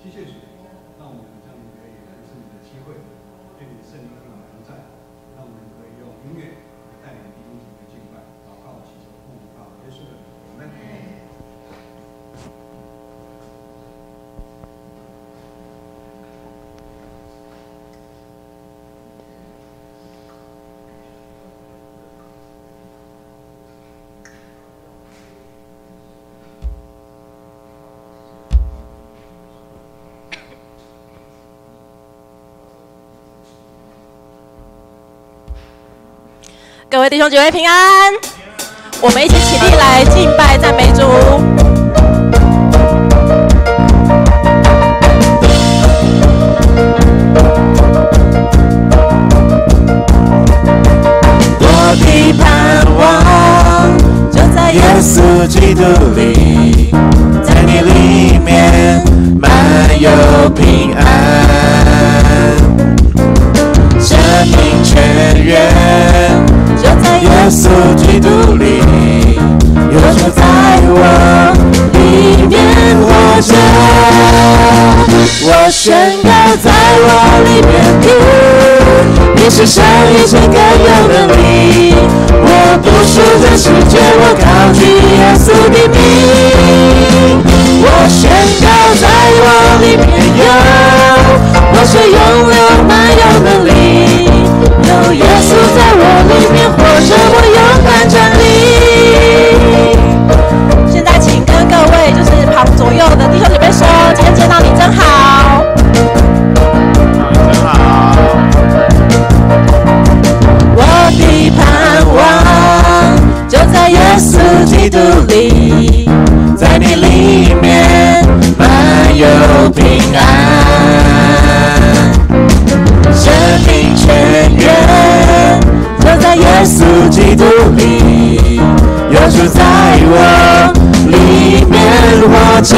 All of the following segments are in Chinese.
谢谢主，让我们这样可以来是你的机会，对你的圣灵和我们同在，让我们可以用音乐来带领弟兄姐妹敬拜、祷告、祈求、奉靠耶稣的名，阿们。各位弟兄姐妹平安，我们一起起立来敬拜赞美主。我的盼望就在耶稣基督里，在你里面满有平安，生命泉源就在耶稣基督里，有主在我里面活着。我宣告在我里面你是上一切更有能力，我不输这世界，我高举耶稣的名。我宣告在我里面我是永留满有能力，有耶稣在我里面活着，我勇敢站立。现在请跟各位就是旁左右的弟兄姐妹说，今天见到你真好。真好。我的盼望就在耶稣基督里，在你里面满有平安，生命泉源就在耶稣基督里，有主在我里面活着。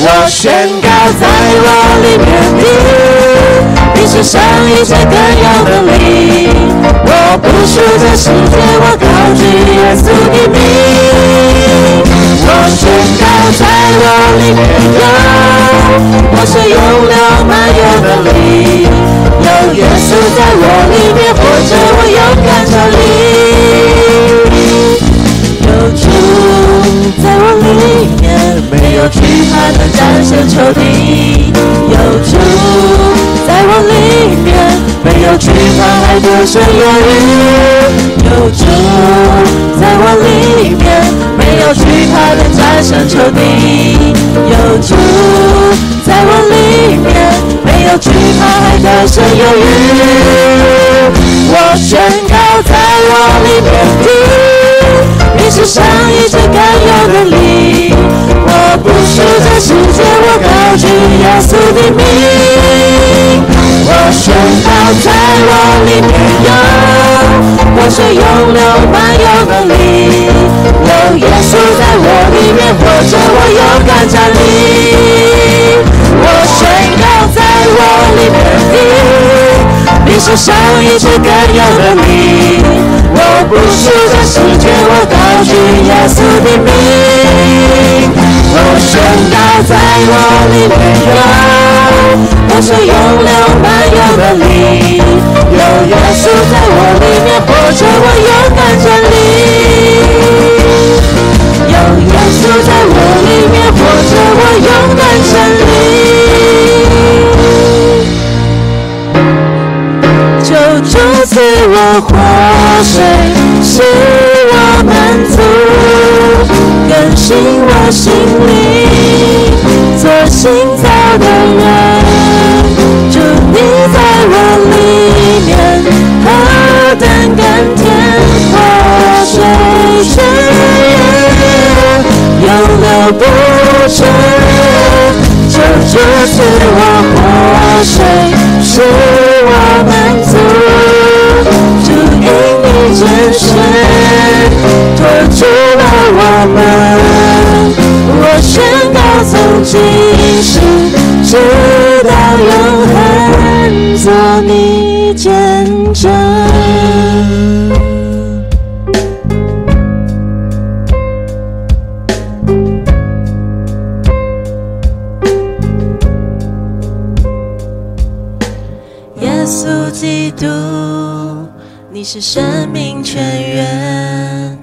我宣告在我里面你是上一切更有能力，我不输这世界，我高举耶稣的名。我宣告在我里面我是永留满有能力，有耶稣在我里面活着，我勇敢站立。有主在我里面，没有惧怕能战胜仇敌。有主在我里面，没有惧怕还得胜有余。有主在我里面，没有惧怕能战胜仇敌。有主在我里面，没有惧怕还得胜有余。我宣告在我里面你是上一切更有能力，我不输这世界，我高举耶稣的名。我宣告在我里面我是永留满有能力，有耶稣在我里面活着，我勇敢站立。我宣告在我里面你是上一切更有能力，我不输这世界，我高举耶稣的名。我宣告在我里面我是永留满有能力，有耶稣在我里面活着，我勇敢站立。有耶稣在我里面活着，我勇敢站立。就主赐我活水，使我满足，更新我心灵，做新造的人。主你在我里面，何等甘甜，活水泉源永流不绝。就主赐我活水，使我满足，主因你拣选托住了我们。我宣告从今世直到永恒，做你见证。耶稣基督，你是生命泉源，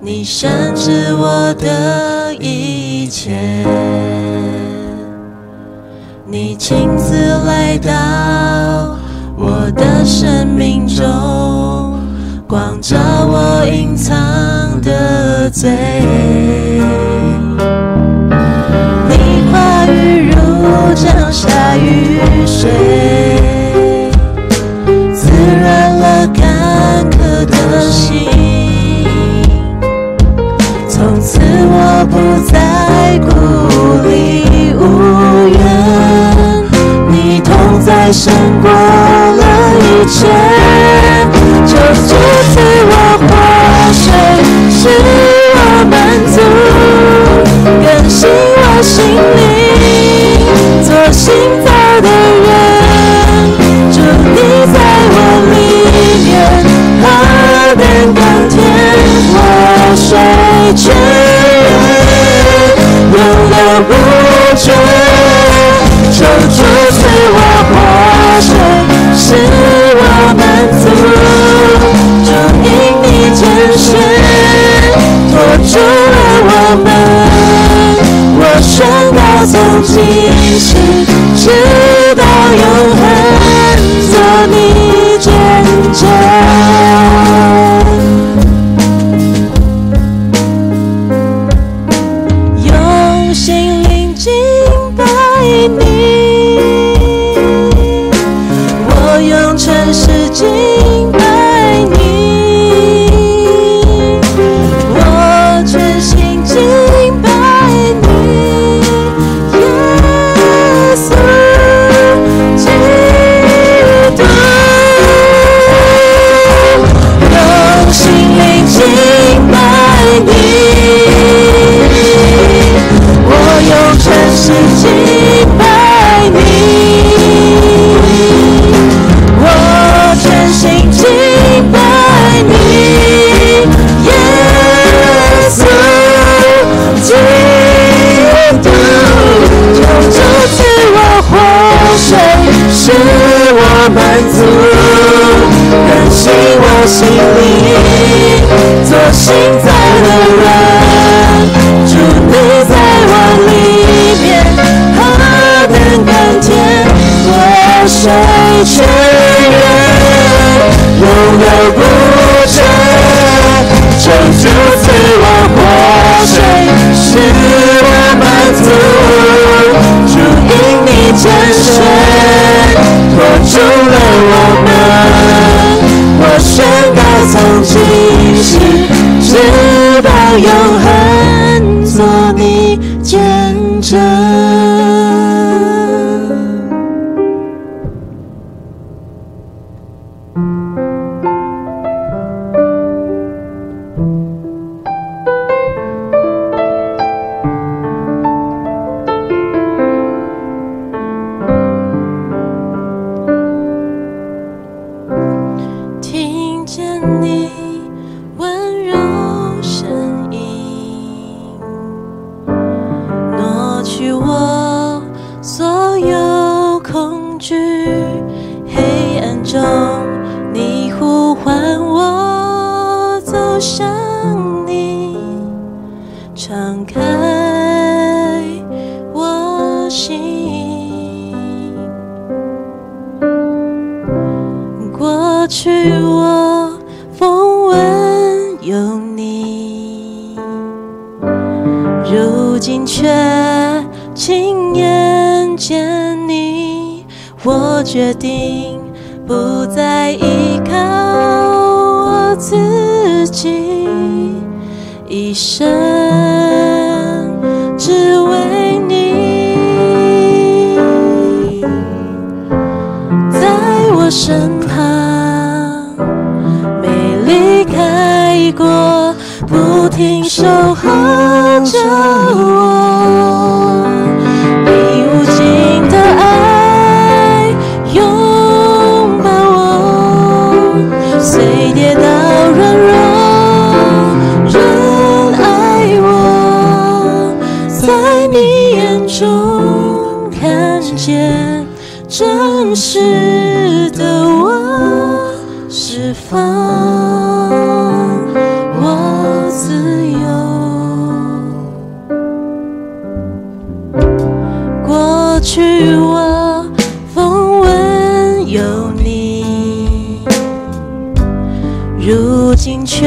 你深知我的一切，你亲自来到我的生命中，光照我隐藏的罪。你话语如降下雨水，滋润了干渴的心。从此我不再孤立无援，你同在胜过了一切。就主赐我活水，使我满足，更新我心灵，做新造的人。主你在我里面，何等甘甜，活水泉源永流不绝。求主赐我活水，使我满足，主因你拣选，托住了我们。我宣告从今时直到永恒，做你见证，用心灵敬拜你，我用诚实敬拜你，我全心敬拜你，耶稣基督，用心灵敬拜你，我用诚实敬拜你，我全心敬拜你，耶稣基督。求主赐我活水，使我满足，更新我心灵，做新造的人。主你在我里面，何等甘甜，活水泉源永流不绝。求主赐我活水，使我满足，主因你拣选，托住了我们。我宣告从今时直到永恒，做你见证。听见你温柔声音，挪去我所有恐惧。黑暗中，你呼唤我走向你，敞开我心。过去我风闻有你，如今却亲眼见你。我决定不再依靠我自己，一生只为你，在我身旁没离开过，不停守候着我，你无尽的爱拥抱我，虽跌倒软弱仍爱我，在你眼中看见真实使的我释放，我自由。过去我风闻有你，如今却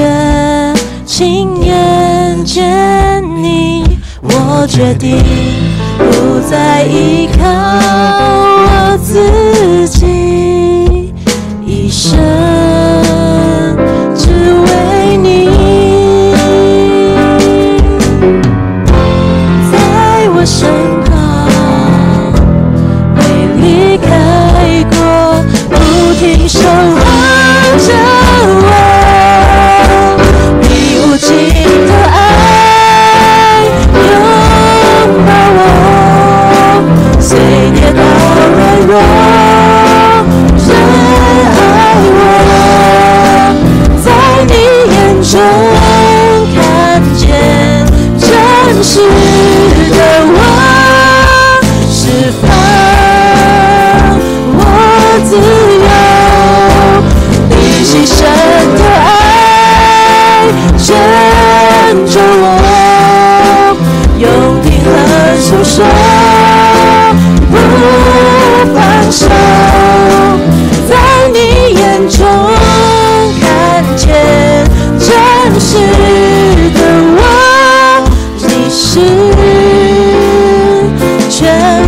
亲眼见你。我决定不再依靠我自己，一生只为你。在我身旁没离开过，不停守候着我，你无尽的爱拥抱我，虽跌倒软弱仍爱我，在你眼中看见真实的我，释放我自由，你牺牲的爱拯救我，用平衡诉说不放手，在你眼中看见真实的我，你是全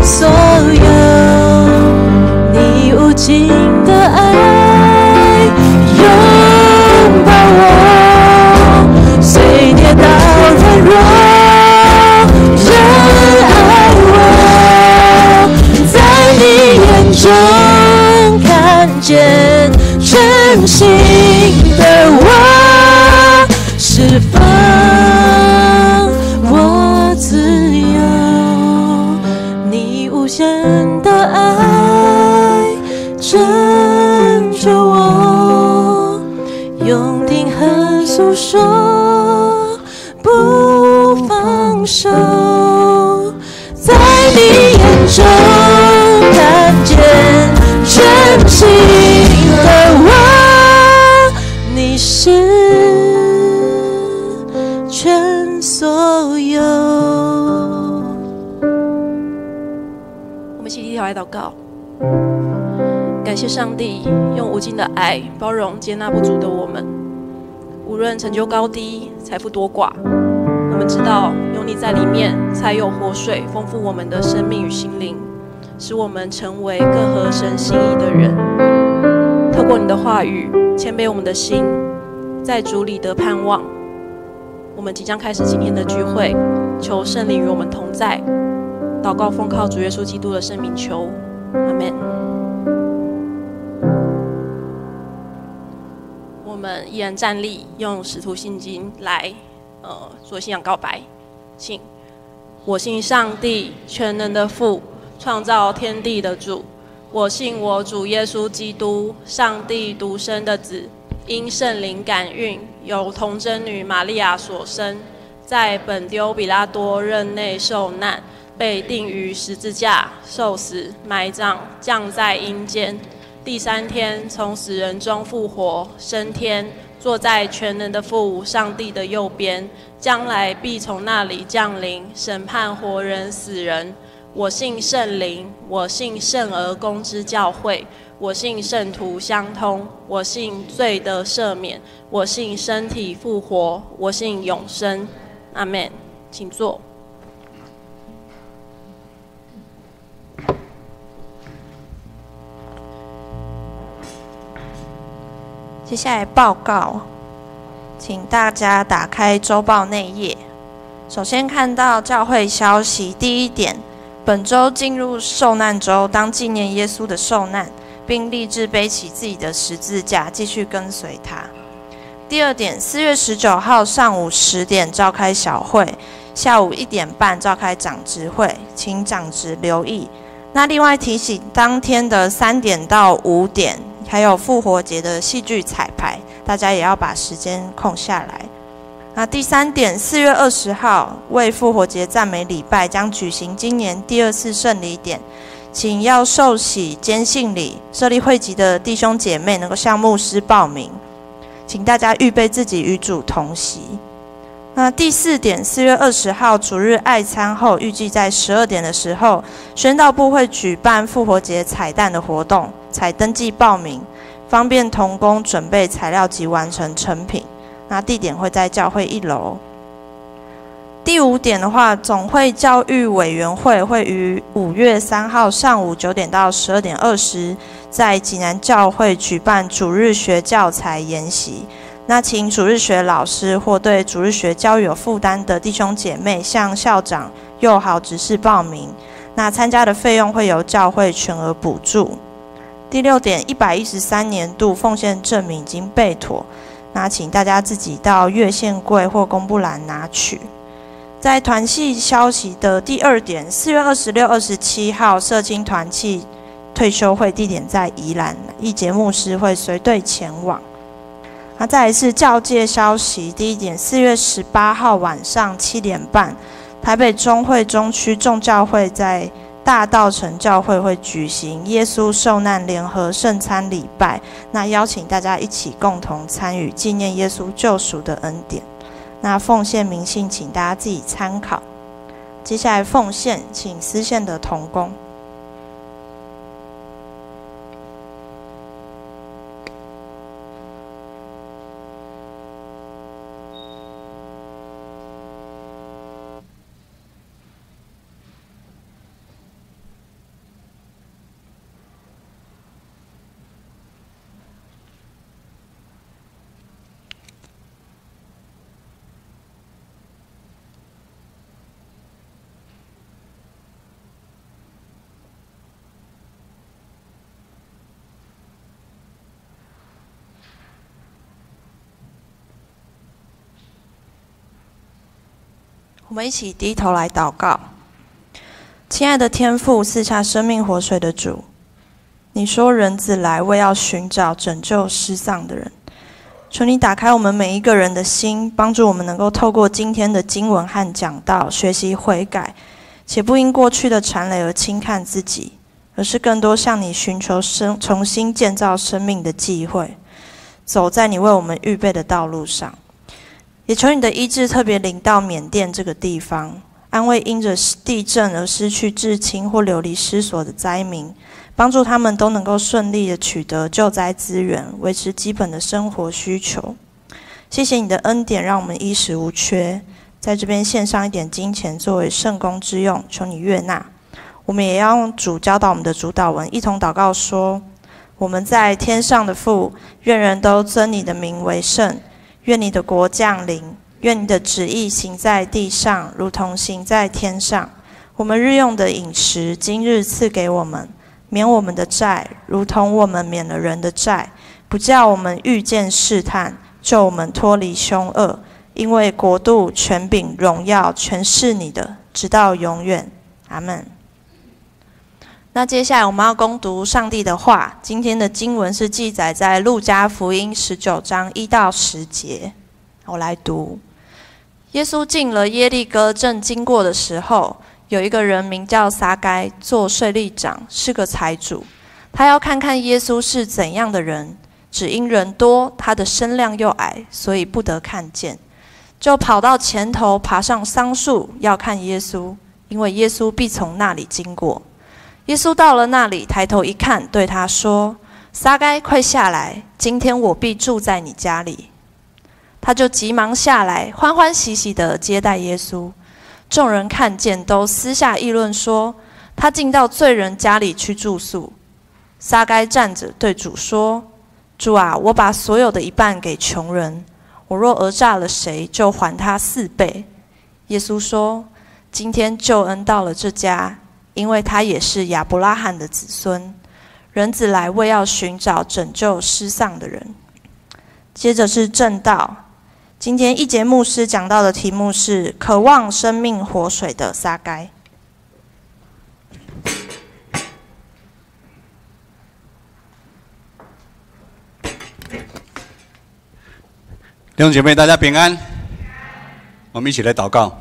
所有，你无尽的爱拥抱我，虽跌倒软弱仍爱我，在你眼中看见真心的我，释放我自由，你无限的爱拯救我，用定和诉说不放手，在你眼中看见真心的我，你是全所有。我们一起低头来祷告，感谢上帝用无尽的爱包容接纳不足的我们，无论成就高低、财富多寡，我们知道有你在里面，才有活水丰富我们的生命与心灵，使我们成为更合神心意的人。透过你的话语谦卑我们的心，在主里得盼望。我们即将开始今天的聚会，求圣灵与我们同在。祷告奉靠主耶稣基督的圣名求，阿们。我们依然站立，用使徒信经来做信仰告白。请，我信上帝全能的父，创造天地的主。我信我主耶稣基督，上帝独生的子，因圣灵感孕，由童贞女玛利亚所生，在本丢比拉多任内受难，被钉于十字架，受死，埋葬，降在阴间。第3天从死人中复活，升天，坐在全能的父上帝的右边，将来必从那里降临，审判活人死人。我信圣灵，我信圣而公之教会，我信圣徒相通，我信罪的赦免，我信身体复活，我信永生。阿们。请坐。接下来报告，请大家打开周报内页。首先看到教会消息，第1点，本周进入受难周，当纪念耶稣的受难，并立志背起自己的十字架，继续跟随他。第2点，4月19号上午10点召开小会，下午1点半召开长执会，请长执留意。那另外提醒，当天的3点到5点，还有复活节的戏剧彩排，大家也要把时间空下来。那第3点，4月20号为复活节赞美礼拜将举行今年第2次圣礼典，请要受洗坚信礼设立会籍的弟兄姐妹能够向牧师报名，请大家预备自己与主同席。那第4点，4月20号主日爱餐后，预计在12点的时候，宣道部会举办复活节彩蛋的活动，采登记报名，方便同工准备材料及完成成品。那地点会在教会1楼。第5点的话，总会教育委员会会于5月3号上午9点到12点20，在济南教会举办主日学教材研习。那请主日学老师或对主日学教育有负担的弟兄姐妹向校长、幼好执事报名。那参加的费用会由教会全额补助。第6点，113年度奉献证明已经备妥，那请大家自己到月献柜或公布栏拿取。在团契消息的第2点，4月26、27号社青团契退休会地点在宜兰，一节牧师会随队前往。那再来是教界消息，第1点，4月18号晚上7点半，台北中会中区众教会在大道城教会会举行耶稣受难联合圣餐礼拜，那邀请大家一起共同参与，纪念耶稣救赎的恩典。那奉献明信请大家自己参考。接下来奉献，请司献的同工。我们一起低头来祷告。亲爱的天父，赐下生命活水的主，你说人子来为要寻找拯救失丧的人。求你打开我们每一个人的心，帮助我们能够透过今天的经文和讲道学习悔改，且不因过去的缠累而轻看自己，而是更多向你寻求重新建造生命的机会，走在你为我们预备的道路上。也求你的医治特别临到缅甸这个地方，安慰因着地震而失去至亲或流离失所的灾民，帮助他们都能够顺利的取得救灾资源，维持基本的生活需求。谢谢你的恩典，让我们衣食无缺。在这边献上一点金钱作为圣工之用，求你悦纳。我们也要用主教导我们的主祷文，一同祷告说：我们在天上的父，愿人都尊你的名为圣。愿你的国降临，愿你的旨意行在地上，如同行在天上。我们日用的饮食，今日赐给我们，免我们的债，如同我们免了人的债，不叫我们遇见试探，救我们脱离凶恶。因为国度、权柄、荣耀，全是你的，直到永远。阿们。那接下来我们要攻读上帝的话。今天的经文是记载在路加福音19章1到10节。我来读。耶稣进了耶利哥，正经过的时候，有一个人名叫撒该，做税吏长，是个财主。他要看看耶稣是怎样的人，只因人多，他的身量又矮，所以不得看见，就跑到前头，爬上桑树，要看耶稣，因为耶稣必从那里经过。耶稣到了那里，抬头一看，对他说：撒该，快下来，今天我必住在你家里。他就急忙下来，欢欢喜喜地接待耶稣。众人看见，都私下议论说：他进到罪人家里去住宿。撒该站着对主说：主啊，我把所有的一半给穷人，我若讹诈了谁，就还他4倍。耶稣说：今天救恩到了这家，因为他也是亚伯拉罕的子孙。人子来为要寻找拯救失丧的人。接着是正道。今天一节牧师讲到的题目是渴望生命活水的撒该。弟兄姐妹，大家平安。我们一起来祷告。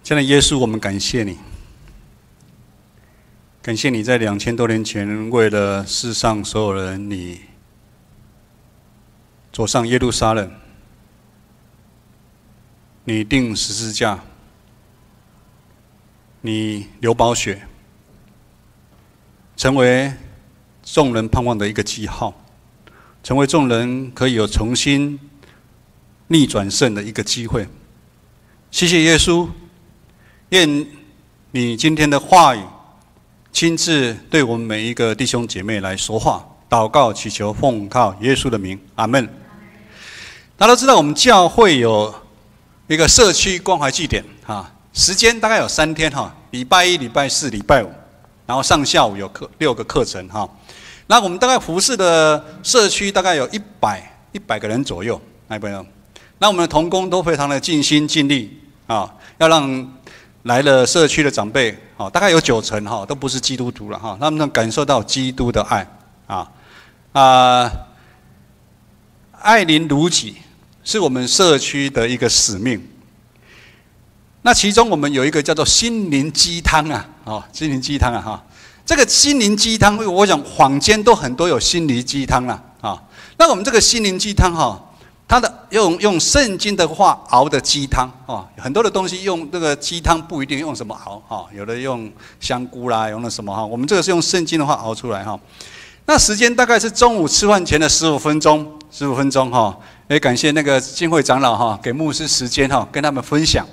亲爱的耶稣，我们感谢你，感谢你在2000多年前为了世上所有人，你走上耶路撒冷，你钉十字架，你流宝血，成为众人盼望的一个记号，成为众人可以有重新逆转胜的一个机会。谢谢耶稣，愿你今天的话语亲自对我们每一个弟兄姐妹来说话，祷告祈求奉靠耶稣的名，阿们。大家都知道我们教会有一个社区关怀祭典时间大概有3天礼拜1、礼拜4、礼拜5，然后上下午有6个课程那我们大概服侍的社区大概有100个人左右，那我们的同工都非常的尽心尽力要让来了社区的长辈大概有90%都不是基督徒了他们能感受到基督的爱爱邻如己是我们社区的一个使命。那其中我们有一个叫做心灵鸡汤心灵鸡汤这个心灵鸡汤，我想坊间都很多有心灵鸡汤那我们这个心灵鸡汤它的用圣经的话熬的鸡汤很多的东西用这个鸡汤不一定用什么熬有的用香菇啦，用了什么我们这个是用圣经的话熬出来那时间大概是中午吃饭前的15分钟也感谢那个浸会长老给牧师时间跟他们分享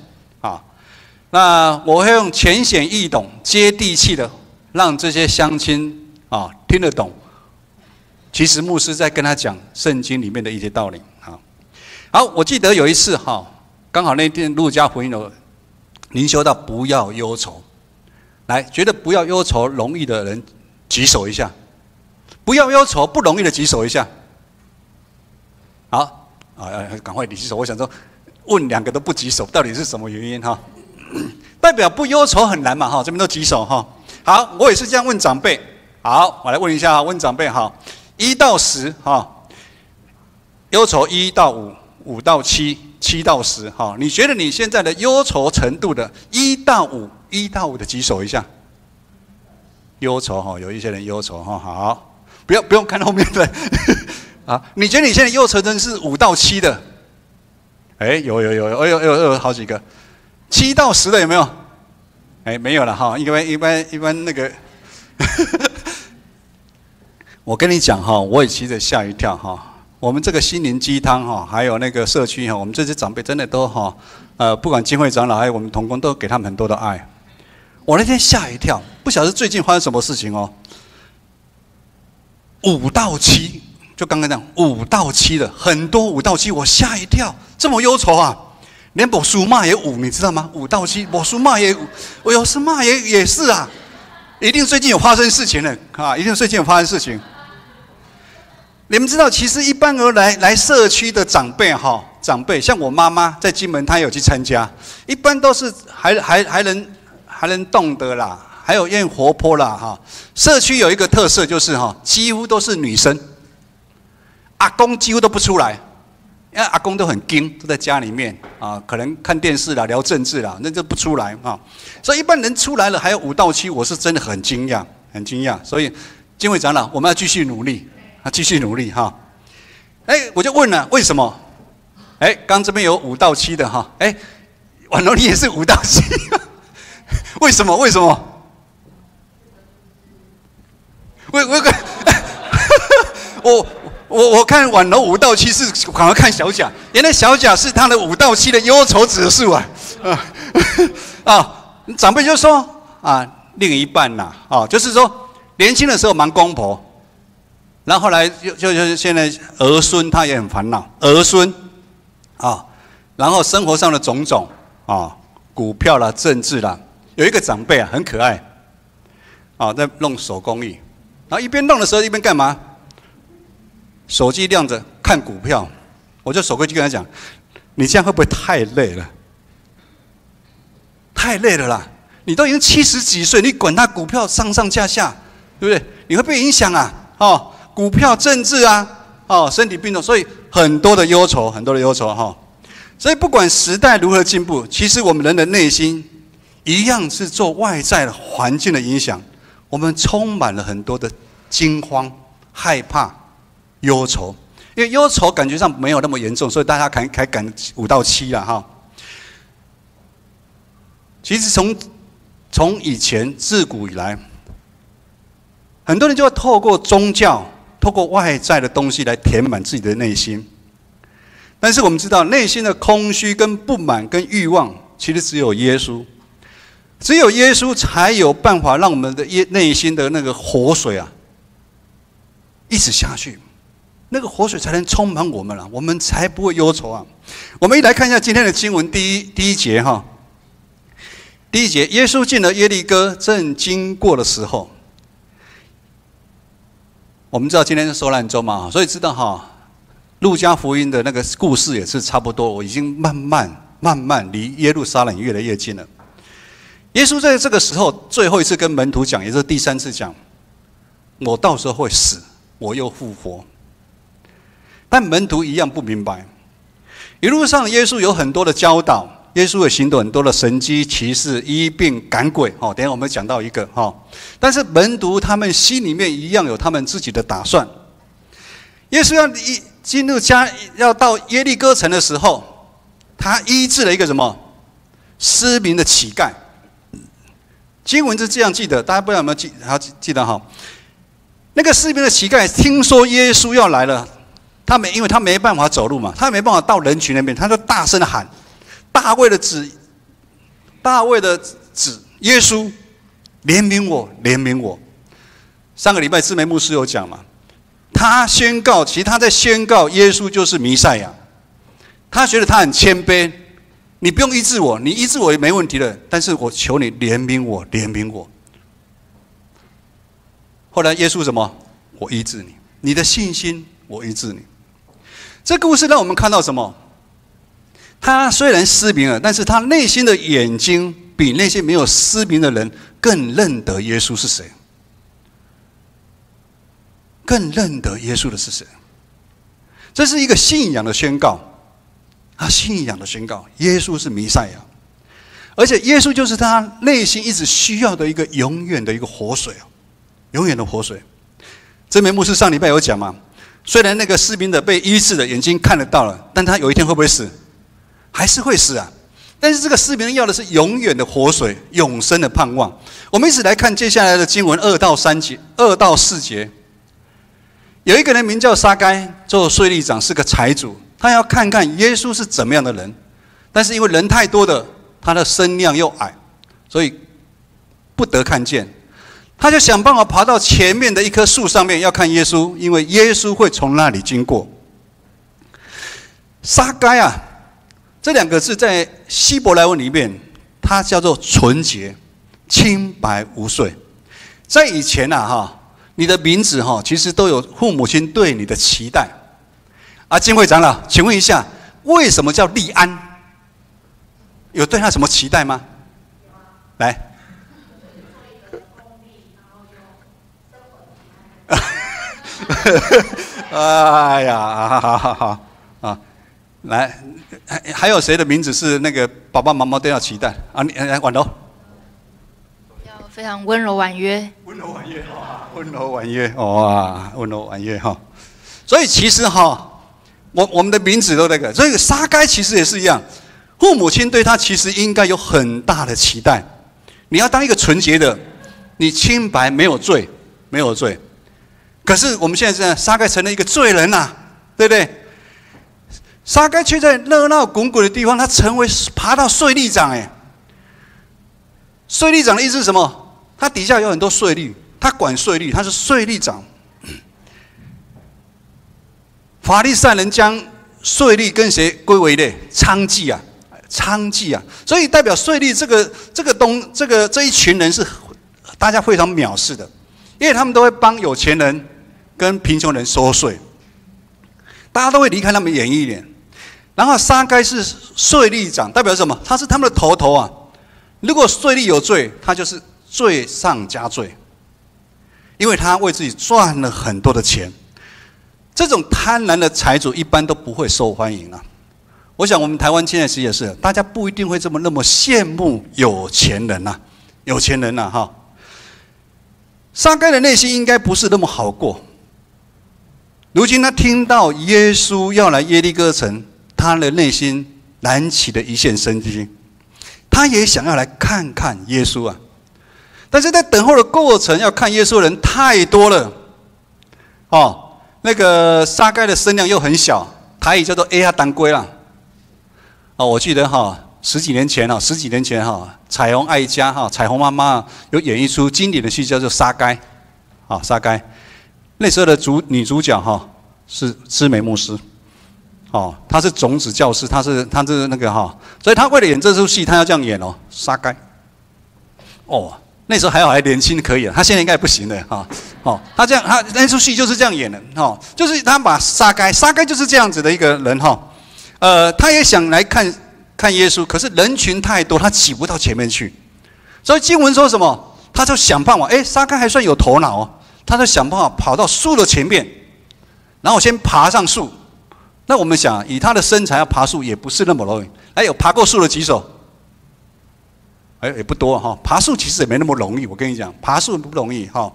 那我会用浅显易懂、接地气的，让这些乡亲听得懂。其实牧师在跟他讲圣经里面的一些道理好，我记得有一次刚好那天路加福音有灵修到不要忧愁，来，觉得不要忧愁容易的人举手一下，不要忧愁不容易的举手一下。好赶快举手。我想说问2个都不举手，到底是什么原因代表不忧愁很难嘛这边都举手好，我也是这样问长辈。好，我来问一下问长辈1到10忧愁1到5到7， 7到10你觉得你现在的忧愁程度的1到5的举手一下。忧愁有一些人忧愁好，不用看后面的你觉得你现在忧愁真是5到7的？有好几个。7到10的有没有？没有了一般那个我跟你讲我也其实吓一跳我们这个心灵鸡汤还有那个社区我们这些长辈真的都不管浸会长老还有我们同工都给他们很多的爱。我那天吓一跳，不晓得最近发生什么事情5到7，就刚刚这样5到7的很多5到7，我吓一跳，这么忧愁连我叔妈也5，你知道吗？5到7，我叔妈也5，我有叔妈也是一定最近有发生事情了一定最近有发生事情。你们知道，其实一般而来社区的长辈像我妈妈在金门，她有去参加，一般都是还能动得啦，还有愿活泼啦社区有一个特色就是几乎都是女生，阿公几乎都不出来。因为阿公都很硬，都在家里面可能看电视啦、聊政治啦，那就不出来所以一般人出来了，还有5到7，我是真的很惊讶，所以金会长老，我们要继续努力，我就问了，为什么？刚这边有5到7的婉柔你也是5到7，为什么？我看婉柔5到7是反而看小甲，原来小甲是他的5到7的忧愁指数长辈就说另一半就是说年轻的时候忙公婆，然后后来就现在儿孙他也很烦恼，儿孙然后生活上的种种股票啦、政治啦，有一个长辈很可爱在弄手工艺，然后一边弄的时候一边干嘛？手机亮着看股票，我就走过去跟他讲：“你这样会不会太累了？太累了啦！你都已经70几岁，你管他股票上上下下，对不对？你会被影响股票、政治身体病痛，所以很多的忧愁所以不管时代如何进步，其实我们人的内心一样是受外在的环境的影响，我们充满了很多的惊慌、害怕、忧愁。因为忧愁感觉上没有那么严重，所以大家才敢5到7了哈。其实从以前自古以来，很多人就要透过宗教、透过外在的东西来填满自己的内心。但是我们知道，内心的空虚、跟不满、跟欲望，其实只有耶稣，只有耶稣才有办法让我们的内心的那个活水啊，一直下去。那个活水才能充满我们了，我们才不会忧愁啊。我们一来看一下今天的经文第一节哈。第1节，耶稣进了耶利哥，正经过的时候，我们知道今天是受难周嘛，所以知道哈，路加福音的那个故事也是差不多，我已经慢慢离耶路撒冷越来越近了。耶稣在这个时候最后一次跟门徒讲，也就是第3次讲，我到时候会死，我又复活。但门徒一样不明白。一路上耶稣有很多的教导，耶稣也行动很多的神迹奇事，医病赶鬼。等一下我们讲到一个但是门徒他们心里面一样有他们自己的打算。耶稣要到耶利哥城的时候，他医治了一个什么失明的乞丐。经文是这样记得，大家不知道有没有记得哈？那个失明的乞丐听说耶稣要来了。因为他没办法走路嘛，他没办法到人群那边，他就大声的喊：“大卫的子，耶稣，怜悯我，怜悯我！”上个礼拜志梅牧师有讲嘛，其实他在宣告耶稣就是弥赛亚。他觉得他很谦卑，你不用医治我，你医治我也没问题的，但是我求你怜悯我，怜悯我。后来耶稣什么？我医治你，你的信心我医治你。这故事让我们看到什么？他虽然失明了，但是他内心的眼睛比那些没有失明的人更认得耶稣是谁，更认得耶稣的是谁。这是一个信仰的宣告，信仰的宣告，耶稣是弥赛亚，而且耶稣就是他内心一直需要的一个永远的一个活水，永远的活水。这枚牧师上礼拜有讲嘛，虽然那个失明的被医治的眼睛看得到了，但他有一天会不会死？还是会死啊！但是这个失明要的是永远的活水，永生的盼望。我们一起来看接下来的经文2到4节。有一个人名叫撒该，做税吏长，是个财主，他要看看耶稣是怎么样的人，但是因为人太多的，他的身量又矮，所以不得看见。他就想办法爬到前面的一棵树上面要看耶稣，因为耶稣会从那里经过。撒该啊，这2个字在希伯来文里面，它叫做纯洁、清白无罪。在以前你的名字其实都有父母亲对你的期待。金会长老，请问一下，为什么叫利安？有对他什么期待吗？来。哎呀，好啊！来，还有谁的名字是那个爸爸妈妈都要期待啊？你来，婉柔，要非常温柔婉约，温柔婉约，温柔婉约，哇，温柔婉约哈。所以其实我们的名字都那个，所以撒该其实也是一样，父母亲对他其实应该有很大的期待。你要当一个纯洁的，你清白没有罪，没有罪。可是我们现在这样，撒该成了一个罪人呐，对不对？撒该却在热闹滚滚的地方，他爬到税吏长。税吏长的意思是什么？他底下有很多税吏，他管税吏，他是税吏长。法利赛人将税吏跟谁归为类？娼妓啊，娼妓啊！所以代表税吏这一群人是大家非常藐视的，因为他们都会帮有钱人跟贫穷人收税，大家都会离开他们远一点。然后撒该是税吏长，代表什么？他是他们的头啊！如果税吏有罪，他就是罪上加罪，因为他为自己赚了很多的钱。这种贪婪的财主一般都不会受欢迎啊！我想我们台湾现在其实也是，大家不一定会那么羡慕有钱人呐，有钱人呐哈。撒该的内心应该不是那么好过。如今他听到耶稣要来耶利哥城，他的内心燃起了一线生机，他也想要来看看耶稣啊。但是在等候的过程，要看耶稣的人太多了，哦，那个撒该的声量又很小，台语叫做 A 呀当归啦。哦，我记得哈，10几年前哈，彩虹爱家哈，彩虹妈妈有演一出经典的戏叫做《撒该》，啊，撒该。那时候的女主角哈是知美牧师，哦，她是种子教师，她是那个哈，所以她为了演这出戏，她要这样演哦，撒该。哦，那时候还好，还年轻可以了，她现在应该不行了哈。哦，她那出戏就是这样演的，哈，就是她把撒该就是这样子的一个人哈。他也想来看耶稣，可是人群太多，他挤不到前面去。所以经文说什么？他就想办法，撒该还算有头脑哦，他就想办法跑到树的前面，然后先爬上树。那我们想，以他的身材要爬树也不是那么容易。有爬过树的举手？也不多哈。爬树其实也没那么容易，我跟你讲，爬树不容易哈。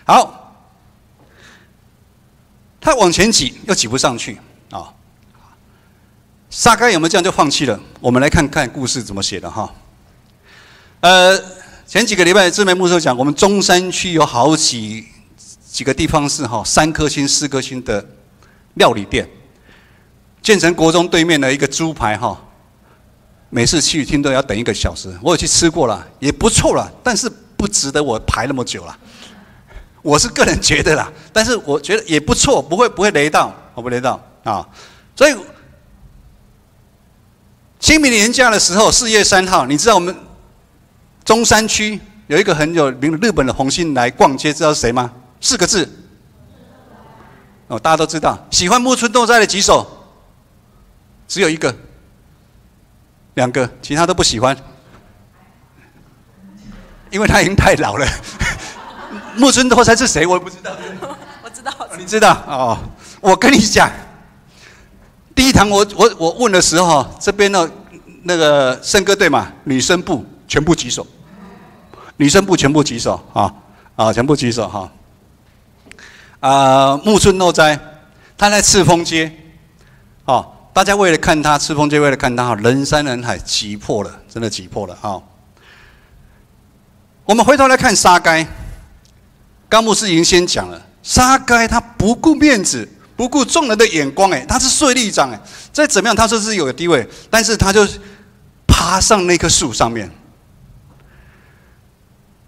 好，他往前挤又挤不上去啊。撒该有没有这样就放弃了？我们来看看故事怎么写的哈。前几个礼拜知美牧师讲，我们中山区有好几个地方是3颗星、4颗星的料理店。建成国中对面的一个猪排哈，每次去听都要等1个小时。我有去吃过了，也不错了，但是不值得我排那么久了。我是个人觉得啦，但是我觉得也不错，不会雷到，我不雷到啊，所以。清明年假的时候，4月3号，你知道我们中山区有一个很有名的日本的红星来逛街，知道是谁吗？4个字。哦，大家都知道。喜欢木村拓哉的举手？只有1个、2个，其他都不喜欢，因为他已经太老了。木村拓哉是谁？我也不知道。我知道。你知道哦？我跟你讲。第一堂我问的时候，这边的那个圣歌队嘛，女生部全部举手，女生部全部举手全部举手哈。木村拓哉，他在赤峰街，大家为了看他赤峰街，为了看他人山人海，挤破了，真的挤破了啊。我们回头来看撒该，刚牧师已经先讲了，撒该他不顾面子。不顾众人的眼光，他是税吏长，再怎么样，他说是有地位，但是他就爬上那棵树上面。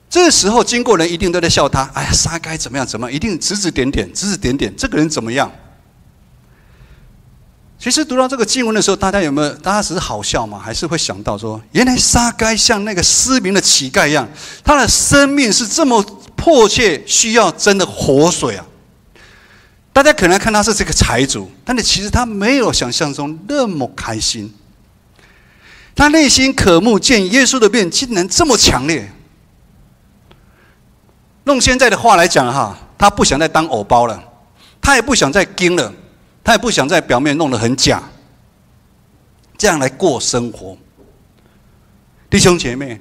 这时候经过人一定都在笑他，哎呀，撒该怎么样？一定指指点点，这个人怎么样？其实读到这个经文的时候，大家只是好笑吗？还是会想到说，原来撒该像那个失明的乞丐一样，他的生命是这么迫切，需要真的活水啊！大家可能看他是这个财主，但是其实他没有想象中那么开心。他内心渴慕见耶稣的面，竟然这么强烈。用现在的话来讲哈，他不想再当偶包了，他也不想再盯了，他也不想在表面弄得很假，这样来过生活。弟兄姐妹，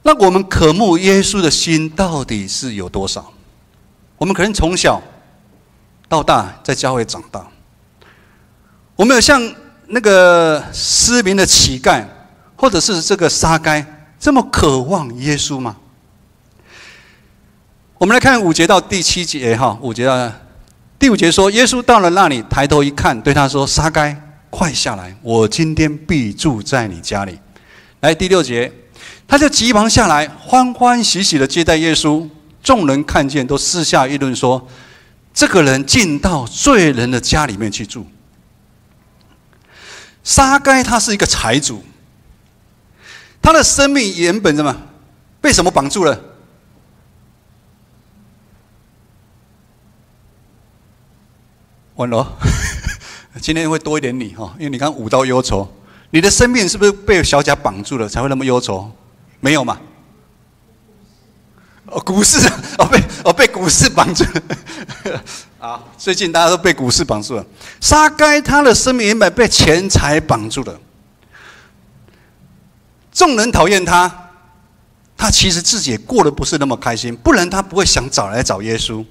那我们渴慕耶稣的心到底是有多少？我们可能从小到大在教会长大，我们有像那个失明的乞丐，或者是这个撒该这么渴望耶稣吗？我们来看5节到第7节哈，5节到第5节说，耶稣到了那里，抬头一看，对他说：“撒该，快下来，我今天必住在你家里。”来第6节，他就急忙下来，欢欢喜喜的接待耶稣。众人看见，都私下议论说：“这个人进到罪人的家里面去住。”撒该他是一个财主，他的生命原本怎么被什么绑住了？完了，今天会多一点你哈，因为你刚5道忧愁，你的生命是不是被小甲绑住了，才会那么忧愁？没有嘛？股市被股市绑住了。啊，最近大家都被股市绑住了。撒该他的生命原本被钱财绑住了，众人讨厌他，他其实自己也过得不是那么开心，不然他不会想找耶稣。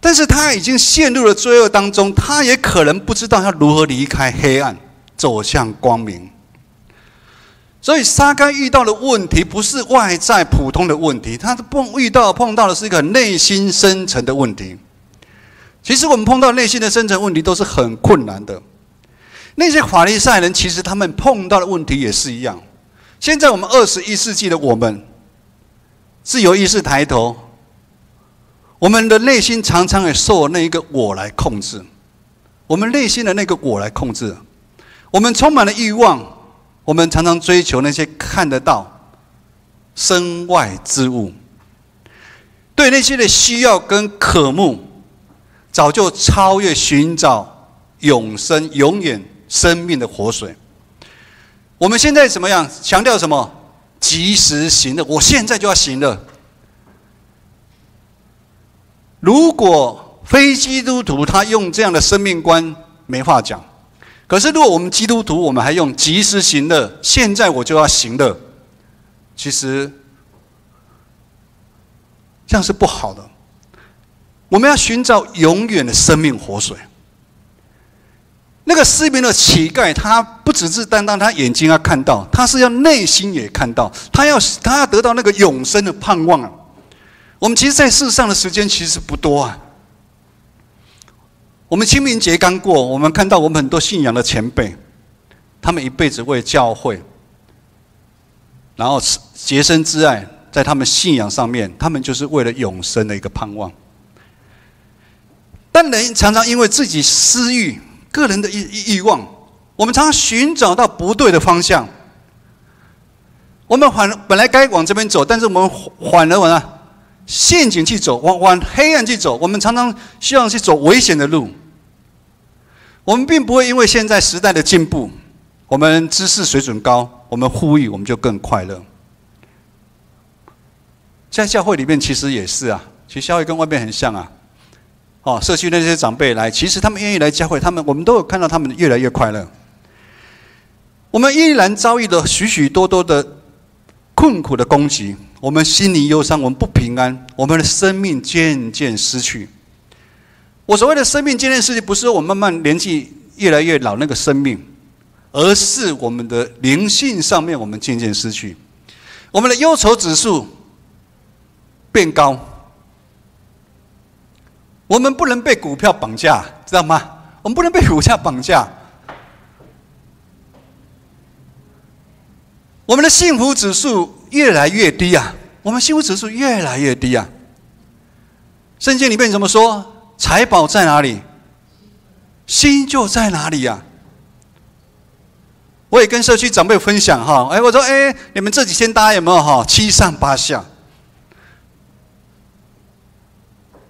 但是他已经陷入了罪恶当中，他也可能不知道要如何离开黑暗，走向光明。所以撒该遇到的问题不是外在普通的问题，他碰到的是一个内心深层的问题。其实我们碰到内心的深层问题都是很困难的。那些法利赛人其实他们碰到的问题也是一样。现在我们21世纪的我们，自由意识抬头，我们的内心常常也受那一个我来控制，我们内心的那个我来控制。我们充满了欲望，我们常常追求那些看得到身外之物，对那些的需要跟渴慕早就超越寻找永生永远生命的活水。我们现在怎么样？强调什么？及时行乐，我现在就要行乐。如果非基督徒他用这样的生命观，没话讲。可是如果我们基督徒，我们还用及时行乐，现在我就要行乐，其实这样是不好的。我们要寻找永远的生命活水。那个失明的乞丐，他不只是单单他眼睛要看到，他是要内心也看到，他要得到那个永生的盼望啊！我们其实在世上的时间其实不多啊。我们清明节刚过，我们看到我们很多信仰的前辈，他们一辈子为教会，然后洁身自爱，在他们信仰上面，他们就是为了永生的一个盼望。但人常常因为自己私欲、个人的欲望，我们常常寻找到不对的方向。我们本来该往这边走，但是我们反而往陷阱去走，往黑暗去走。我们常常希望去走危险的路。我们并不会因为现在时代的进步，我们知识水准高，我们呼吁我们就更快乐。在教会里面其实也是啊，其实教会跟外面很像啊。社区那些长辈来，其实他们愿意来教会，我们都有看到他们越来越快乐。我们依然遭遇了许许多多的困苦的攻击，我们心里忧伤，我们不平安，我们的生命渐渐失去。我所谓的生命渐渐失去，不是说我们慢慢年纪越来越老那个生命，而是我们的灵性上面我们渐渐失去，我们的忧愁指数变高。我们不能被股票绑架，知道吗？我们不能被股价绑架。我们的幸福指数越来越低啊！我们幸福指数越来越低啊！圣经里面怎么说？财宝在哪里，心就在哪里啊！我也跟社区长辈分享哈，我说你们这几天大家有没有七上八下？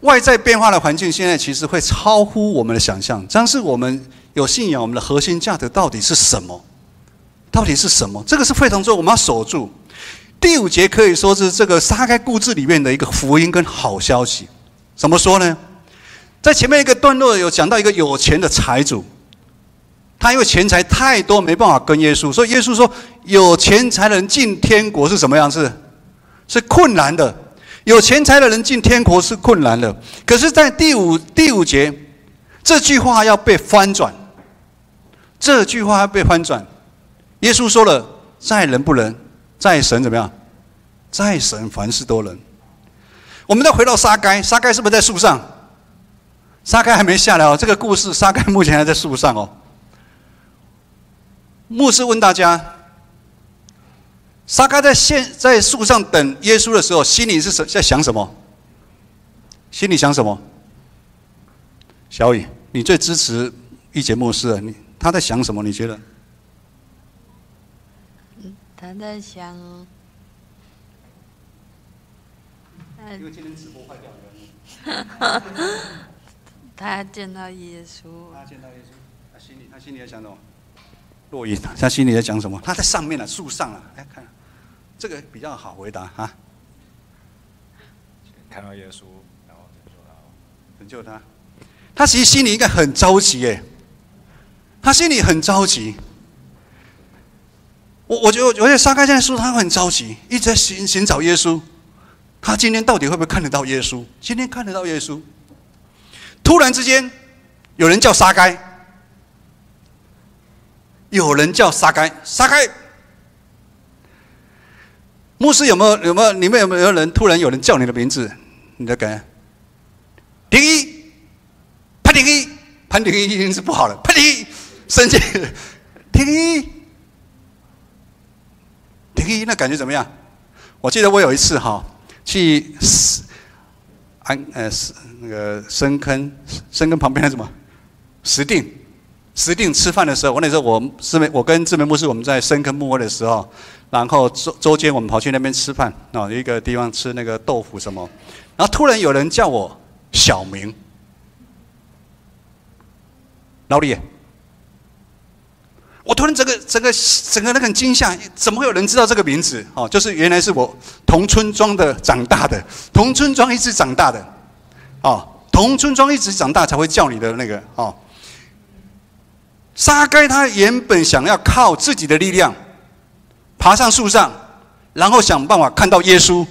外在变化的环境，现在其实会超乎我们的想象。但是我们有信仰，我们的核心价值到底是什么？到底是什么？这个是非常重要，我们要守住。第5节可以说是这个撒该故事里面的一个福音跟好消息。怎么说呢？在前面一个段落有讲到一个有钱的财主，他因为钱财太多，没办法跟耶稣，所以耶稣说，有钱财的人进天国是什么样子？是困难的。有钱财的人进天国是困难的，可是在第五节，这句话要被翻转。这句话要被翻转。耶稣说了，在人不能，在神怎么样？在神凡事都能。我们再回到撒该，撒该是不是在树上？撒该还没下来哦。这个故事，撒该目前还在树上哦。牧师问大家，撒该在树上等耶稣的时候，心里是在想什么？心里想什么？小雨，你最支持一节牧师了，他在想什么？你觉得？他在想，因为今天直播坏掉了。他见到耶稣。他见到耶稣，他心里在想什么？洛伊，他心里在讲什么？他在上面了，树上了。看。这个比较好回答哈。看到耶稣，然后就说拯救他。他其实心里应该很着急耶，他心里很着急。我觉得撒该现在说他很着急，一直在寻找耶稣。他今天到底会不会看得到耶稣？今天看得到耶稣。突然之间，有人叫撒该，有人叫撒该，撒该。牧师有没有？你们有没有人突然有人叫你的名字？你的感觉？丁一，潘丁一，潘丁一一定是不好的。潘丁一，生气，丁一，丁一，那感觉怎么样？我记得我有一次去那个深坑旁边那什么石碇吃饭的时候，那时候我跟志梅牧师我们在深坑牧会的时候，然后周间我们跑去那边吃饭有一个地方吃那个豆腐什么，然后突然有人叫我小名，老李，我突然整个那个很惊吓，怎么会有人知道这个名字？就是原来是我同村庄的长大的，同村庄一直长大的，同村庄一直长大才会叫你的那个撒该他原本想要靠自己的力量爬上树上，然后想办法看到耶稣，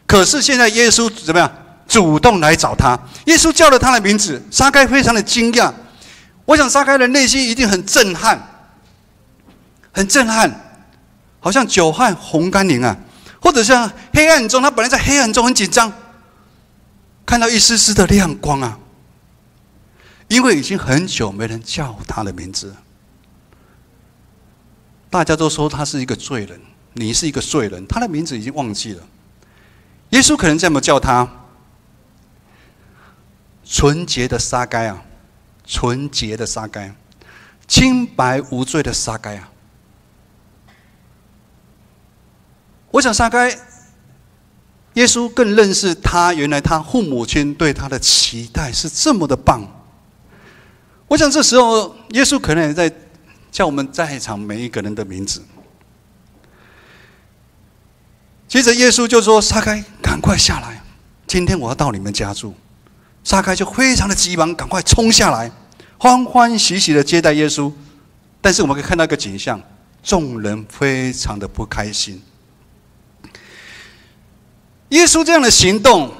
可是现在耶稣怎么样？主动来找他，耶稣叫了他的名字，撒该非常的惊讶。我想撒该的内心一定很震撼，很震撼，好像久旱红甘霖啊，或者像黑暗中，他本来在黑暗中很紧张，看到一丝丝的亮光啊。因为已经很久没人叫他的名字，大家都说他是一个罪人，你是一个罪人，他的名字已经忘记了。耶稣可能这么叫他，纯洁的撒该啊，纯洁的撒该，清白无罪的撒该啊。我想撒该，耶稣更认识他，原来他父母亲对他的期待是这么的棒。我想这时候，耶稣可能也在叫我们在场每一个人的名字。接着耶稣就说：“撒该，赶快下来，今天我要到你们家住。”撒该就非常的急忙，赶快冲下来，欢欢喜喜的接待耶稣。但是我们可以看到一个景象，众人非常的不开心。耶稣这样的行动，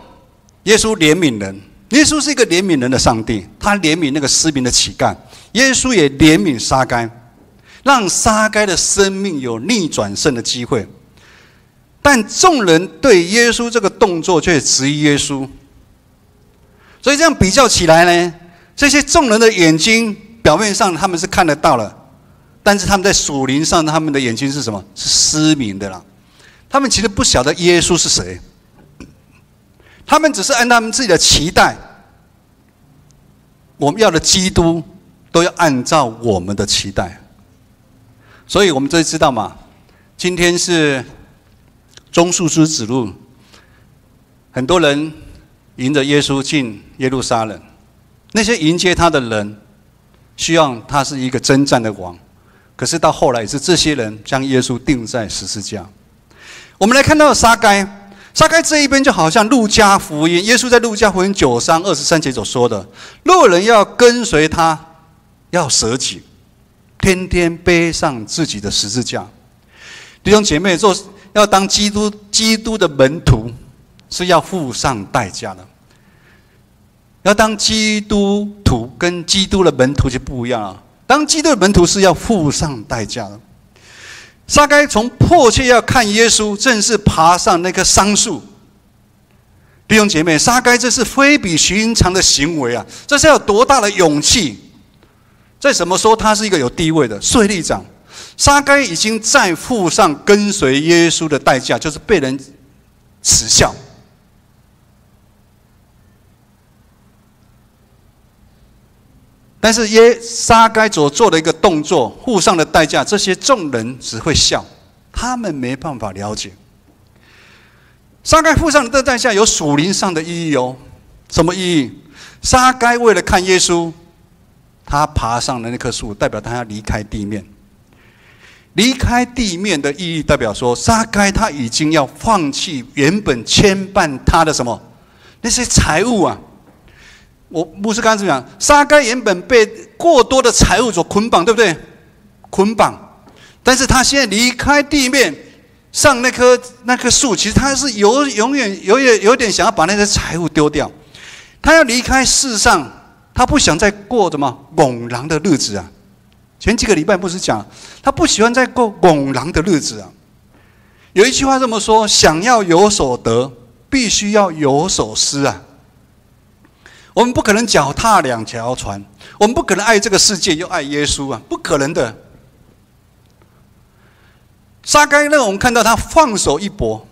耶稣怜悯人。耶稣是一个怜悯人的上帝，他怜悯那个失明的乞丐，耶稣也怜悯撒该，让撒该的生命有逆转胜的机会。但众人对耶稣这个动作却质疑耶稣，所以这样比较起来呢，这些众人的眼睛表面上他们是看得到了，但是他们在属灵上他们的眼睛是什么？是失明的啦。他们其实不晓得耶稣是谁。他们只是按他们自己的期待，我们要的基督都要按照我们的期待。所以我们这知道嘛，今天是棕树枝子路，很多人迎着耶稣进耶路撒冷，那些迎接他的人希望他是一个征战的王，可是到后来也是这些人将耶稣钉在十字架。我们来看到撒该。撒该这一边就好像路加福音，耶稣在路加福音9章23节所说的：若有人要跟随他，要舍己，天天背上自己的十字架。弟兄姐妹，要当基督的门徒，是要付上代价的。要当基督徒跟基督的门徒就不一样了。当基督的门徒是要付上代价的。撒该从迫切要看耶稣，正是爬上那棵桑树。弟兄姐妹，撒该这是非比寻常的行为啊！这是要多大的勇气？在什么说他是一个有地位的税吏长？撒该已经再付上跟随耶稣的代价，就是被人耻笑。但是撒该所做的一个动作，付上的代价，这些众人只会笑，他们没办法了解。撒该付上的代价有属灵上的意义哦。什么意义？撒该为了看耶稣，他爬上了那棵树，代表他要离开地面。离开地面的意义，代表说撒该他已经要放弃原本牵绊他的什么那些财物啊。我牧师刚刚怎么讲？撒该原本被过多的财物所捆绑，对不对？捆绑，但是他现在离开地面，上那棵树，其实他是永远有点想要把那些财物丢掉，他要离开世上，他不想再过什么猛狼的日子啊。前几个礼拜不是讲，他不喜欢再过猛狼的日子啊。有一句话这么说：想要有所得，必须要有所失啊。我们不可能脚踏两条船，我们不可能爱这个世界又爱耶稣啊，不可能的。撒该让我们看到他放手一搏，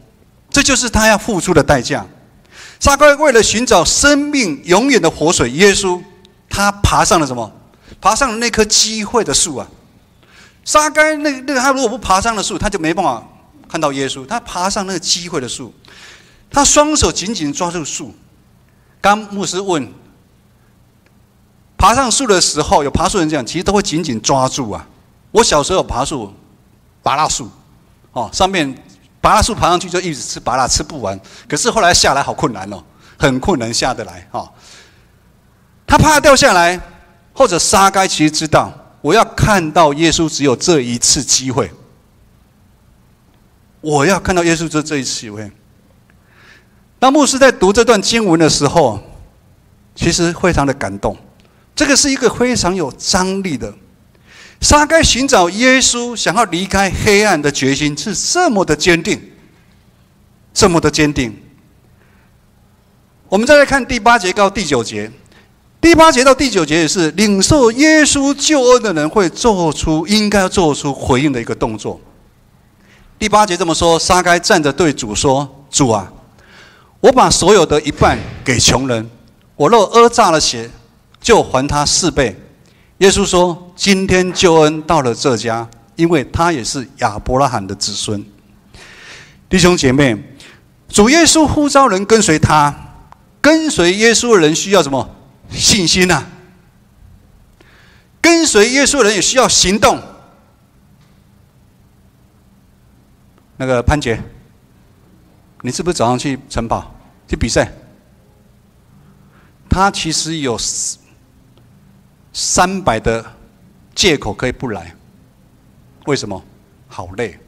这就是他要付出的代价。撒该为了寻找生命永远的活水耶稣，他爬上了什么？爬上了那棵机会的树啊！撒该他如果不爬上了树，他就没办法看到耶稣。他爬上那个机会的树，他双手紧紧抓住树。刚牧师问，爬上树的时候，有爬树人讲，其实都会紧紧抓住啊。我小时候有爬树，芭乐树，上面芭乐树爬上去就一直吃芭乐，吃不完。可是后来下来好困难哦，很困难下得来他怕掉下来。或者撒该其实知道，我要看到耶稣只有这一次机会。我要看到耶稣只有这一次机会。当牧师在读这段经文的时候，其实非常的感动。这个是一个非常有张力的。撒该寻找耶稣，想要离开黑暗的决心是这么的坚定，这么的坚定。我们再来看第8节到第9节。第8节到第9节也是领受耶稣救恩的人会应该要做出回应的一个动作。第8节这么说：撒该站着对主说：“主啊，我把所有的一半给穷人，我若讹诈了血，就还他4倍。”耶稣说：“今天救恩到了这家，因为他也是亚伯拉罕的子孙。”弟兄姐妹，主耶稣呼召人跟随他，跟随耶稣的人需要什么？信心啊！跟随耶稣的人也需要行动。那个潘杰，你是不是早上去晨跑去比赛？他其实有300的借口可以不来，为什么？好累。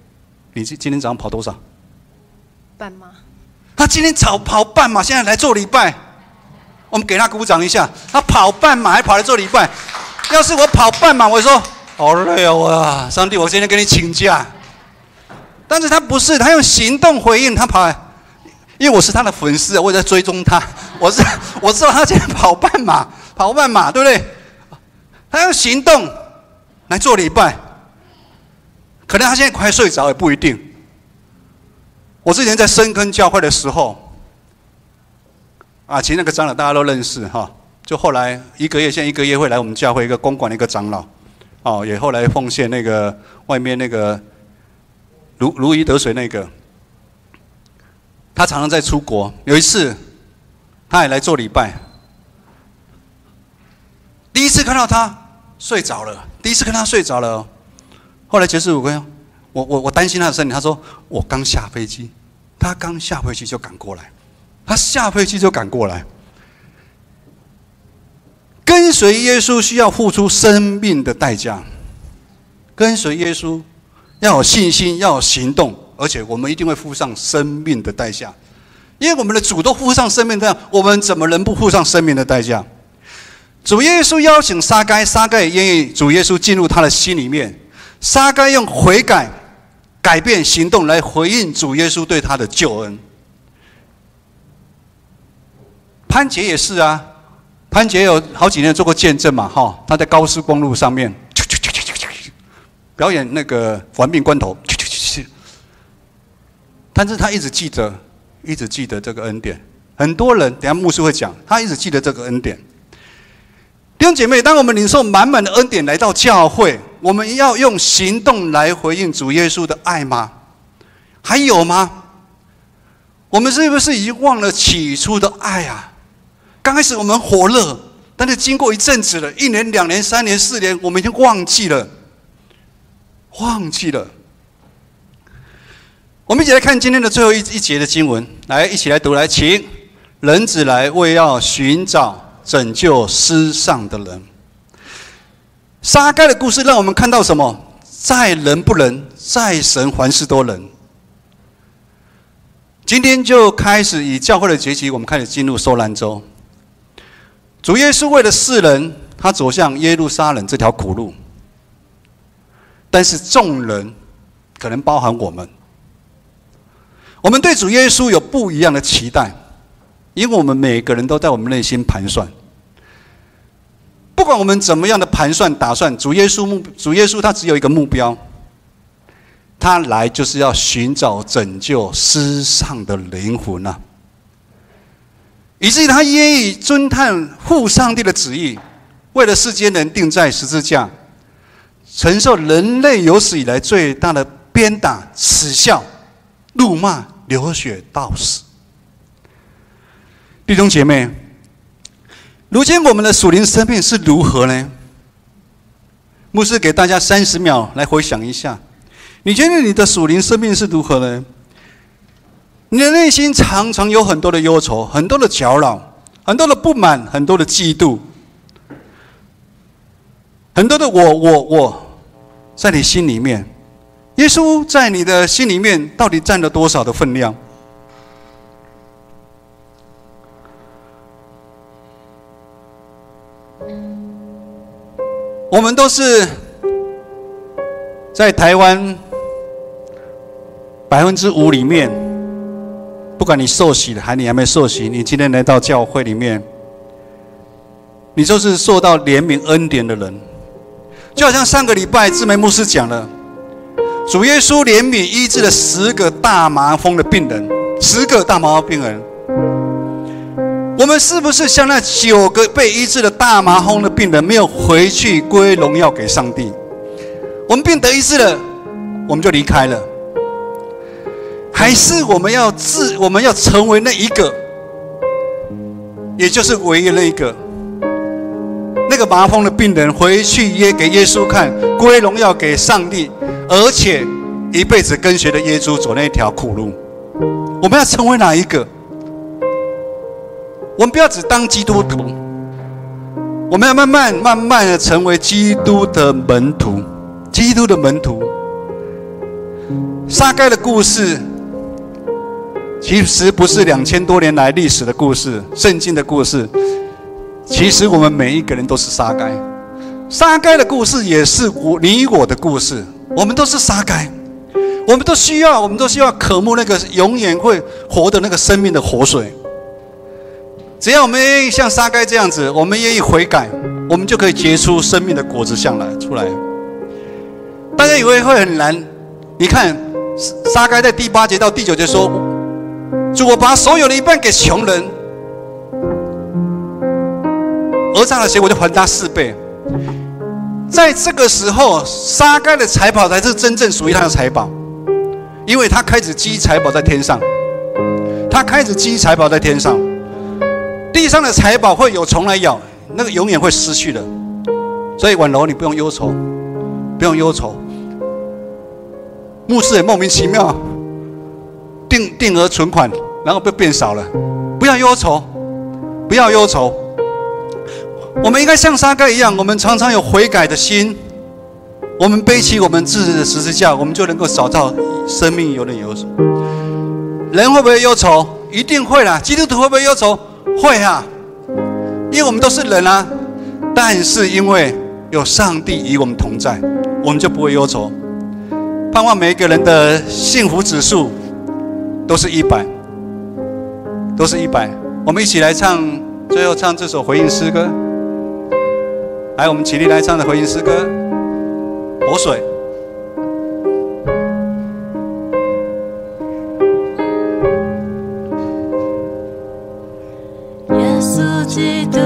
你今天早上跑多少？半马。他今天早跑半马，现在来做礼拜。我们给他鼓掌一下，他跑半马还跑来做礼拜。要是我跑半马，我说好累哦，上帝，我今天跟你请假。但是他不是，他用行动回应，他跑来，因为我是他的粉丝，我在追踪他，我知道他今天跑半马，对不对？他用行动来做礼拜，可能他现在快睡着也不一定。我之前在深坑教会的时候。其实那个长老大家都认识就后来现在1个月会来我们教会一个公馆的一个长老，也后来奉献那个外面那个如鱼得水那个，他常常在出国。有一次他也来做礼拜，第一次看到他睡着了，后来结束我担心他的身体，他说我刚下飞机，他刚下飞机就赶过来。跟随耶稣需要付出生命的代价，跟随耶稣要有信心，要有行动，而且我们一定会付上生命的代价，因为我们的主都付上生命的代价，我们怎么能不付上生命的代价？主耶稣邀请撒该，撒该也愿意主耶稣进入他的心里面，撒该用悔改、改变行动来回应主耶稣对他的救恩。潘杰也是啊，潘杰有好几年做过见证嘛，他在高速公路上面表演那个玩命关头，但是他一直记得这个恩典。很多人等一下牧师会讲，他一直记得这个恩典。弟兄姐妹，当我们领受满满的恩典来到教会，我们要用行动来回应主耶稣的爱吗？还有吗？我们是不是已经忘了起初的爱啊？刚开始我们火热，但是经过一阵子了，1年、2年、3年、4年，我们已经忘记了。我们一起来看今天的最后一节的经文，来一起来读，来，请。人子来为要寻找拯救失丧的人。撒该的故事让我们看到什么？在人不能，在神凡事都能。今天就开始以教会的节期，我们开始进入受难周。主耶稣为了世人，他走向耶路撒冷这条苦路。但是众人，可能包含我们，我们对主耶稣有不一样的期待，因为我们每个人都在我们内心盘算。不管我们怎么样的盘算打算，主耶稣他只有一个目标，他来就是要寻找拯救失丧的灵魂啊！以至于他愿意遵探父上帝的旨意，为了世间人钉在十字架，承受人类有史以来最大的鞭打、耻笑、辱骂、流血到死。弟兄姐妹，如今我们的属灵生命是如何呢？牧师给大家30秒来回想一下，你觉得你的属灵生命是如何呢？你的内心常常有很多的忧愁，很多的搅扰，很多的不满，很多的嫉妒，很多的我，在你心里面，耶稣在你的心里面到底占了多少的分量？我们都是在台湾5%里面，不管你受洗了还你还没受洗，你今天来到教会里面，你就是受到怜悯恩典的人。就好像上个礼拜志梅牧师讲了，主耶稣怜悯医治了10个大麻风的病人，10个大麻风病人。我们是不是像那9个被医治的大麻风的病人，没有回去归荣耀给上帝？我们病得医治了，我们就离开了，还是我们要成为那一个，也就是唯一那一个，那个麻风的病人回去给耶稣看，归荣耀给上帝，而且一辈子跟随着耶稣走那条苦路？我们要成为哪一个？我们不要只当基督徒，我们要慢慢的成为基督的门徒。基督的门徒。撒该的故事，其实不是2000多年来历史的故事，圣经的故事。其实我们每一个人都是撒该。撒该的故事也是你我的故事，我们都是撒该。我们都需要渴慕那个永远会活的那个生命的活水。只要我们愿意像撒该这样子，我们愿意悔改，我们就可以结出生命的果子出来。大家以为会很难？你看撒该在第8节到第9节说：“主，我把所有的一半给穷人，讹诈了谁，我就还他4倍。”在这个时候，撒该的财宝才是真正属于他的财宝，因为他开始积财宝在天上，地上的财宝会有虫来咬，那个永远会失去的。所以婉柔，你不用忧愁，不用忧愁。牧师也莫名其妙，定额存款，然后变少了。不要忧愁，不要忧愁。我们应该像撒该一样，我们常常有悔改的心，我们背起我们自己的十字架，我们就能够找到生命有点忧愁。人会不会忧愁？一定会啦。基督徒会不会忧愁？会啊，因为我们都是人啊。但是因为有上帝与我们同在，我们就不会忧愁。盼望每一个人的幸福指数都是100，都是100。我们一起来唱，最后唱这首回应诗歌。来，我们起立来唱的回应诗歌《活水》。耶稣基督，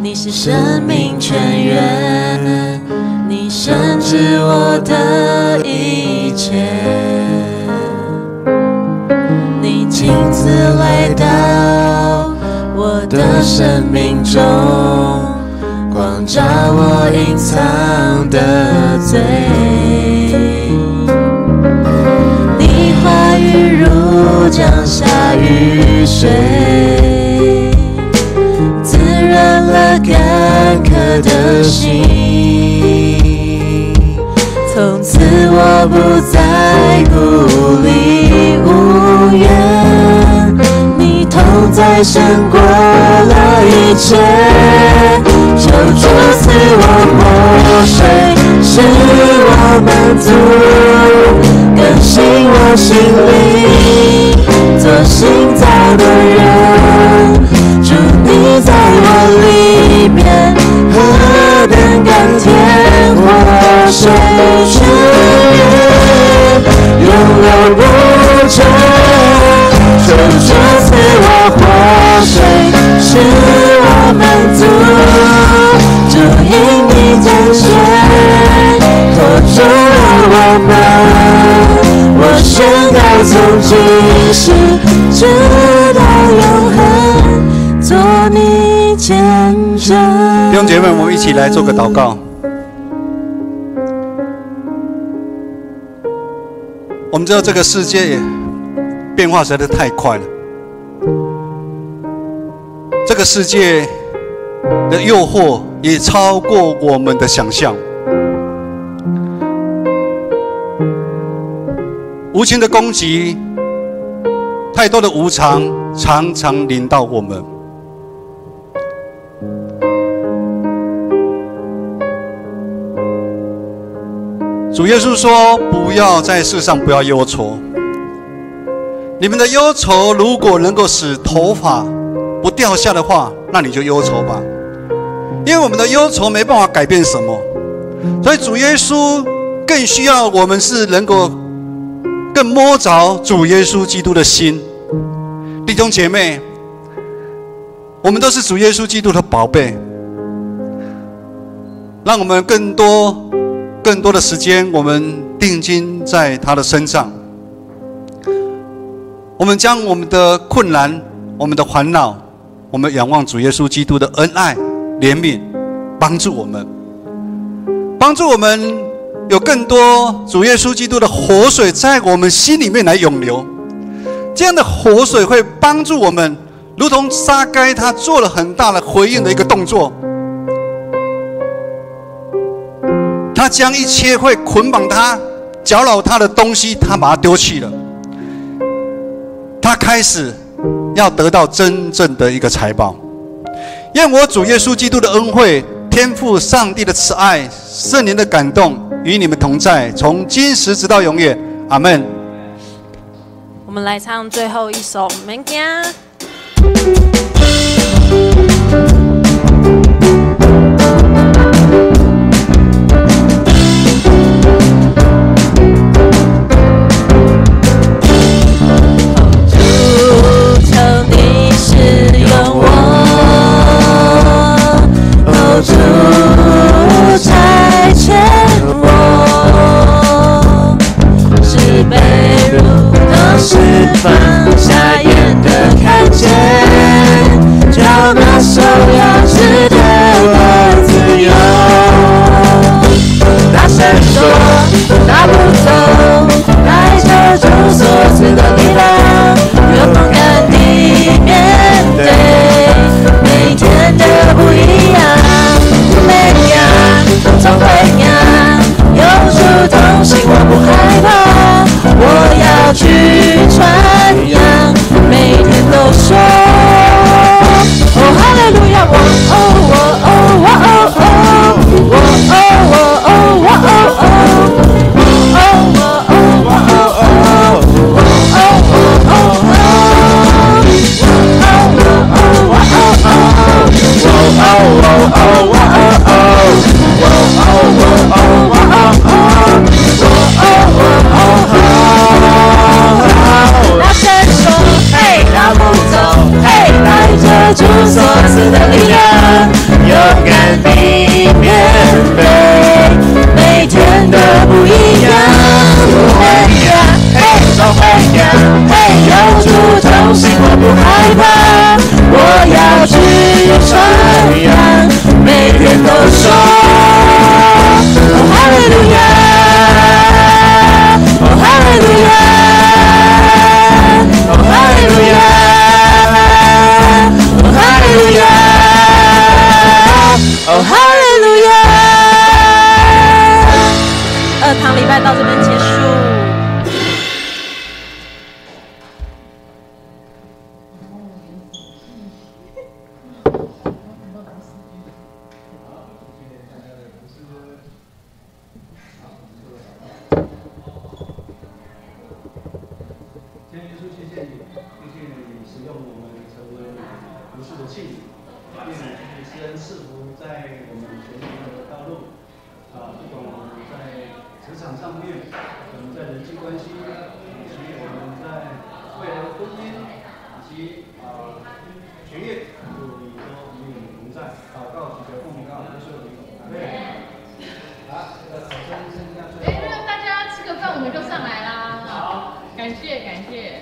你是生命泉源，你深知我的一切，你亲自来到我的生命中，光照我隐藏的罪。你话语如降下雨水，滋干渴的心。从此我不再孤立无援，你同在胜过了一切。求主赐我活水，使我满足，更新我心灵，做新造的人。主你在我里面，何等甘甜，活水泉源永流不绝。求主赐我活水，使我满足，主因你拣选，托住了我们。我宣告从今时直到永恒，做你见证。弟兄姐妹，我们一起来做个祷告。我们知道这个世界变化实在是太快了，这个世界的诱惑也超过我们的想象。无情的攻击，太多的无常，常常临到我们。主耶稣说：“不要在世上不要忧愁。你们的忧愁如果能够使头发不掉下的话，那你就忧愁吧。因为我们的忧愁没办法改变什么，所以主耶稣更需要我们是能够更摸着主耶稣基督的心。弟兄姐妹，我们都是主耶稣基督的宝贝，让我们更多的时间，我们定睛在他的身上。我们将我们的困难、我们的烦恼，我们仰望主耶稣基督的恩爱、怜悯，帮助我们有更多主耶稣基督的活水在我们心里面来涌流。这样的活水会帮助我们，如同撒该他做了很大的回应的一个动作。他将一切会捆绑他、搅扰他的东西，他把它丢弃了。他开始要得到真正的一个财宝。愿我主耶稣基督的恩惠、天父上帝的慈爱、圣灵的感动与你们同在，从今时直到永远。阿们。我们来唱最后一首《免惊》。主差遣我，是被如同释放瞎眼的看见，叫那受要知的我自由。大声说，大不走，来求主所赐的力量，勇敢地面对每天的不一样。总会呀，有主同行，我不害怕。我要去传扬，每天都说，哦哈利路亚，我哦我哦我哦哦，我哦我哦我哦哦，我哦我哦我哦哦，我哦我哦哦，我哦我哦我哦哦，我哦我哦我哦。大声说，嘿，大步走，嘿，带着主所赐的力量，勇敢地面对每天的不一样。嘿呀，嘿，走嘿呀，嘿，有主同行，我不害怕，我要去传扬，每天都说。哈利路亚，哦哈利路亚，哦哈利路亚，哦哈利路亚。所幸，愿主施恩赐福在我们前面的道路，不管我们在职场上面，我们在人际关系，以及我们在未来的婚姻，以及学业，主你都与我们同在。祷告，祈求奉告，耶稣的名，阿门。好，这个考生剩下最后。那大家吃个饭，我们就上来啦。好，感谢感谢。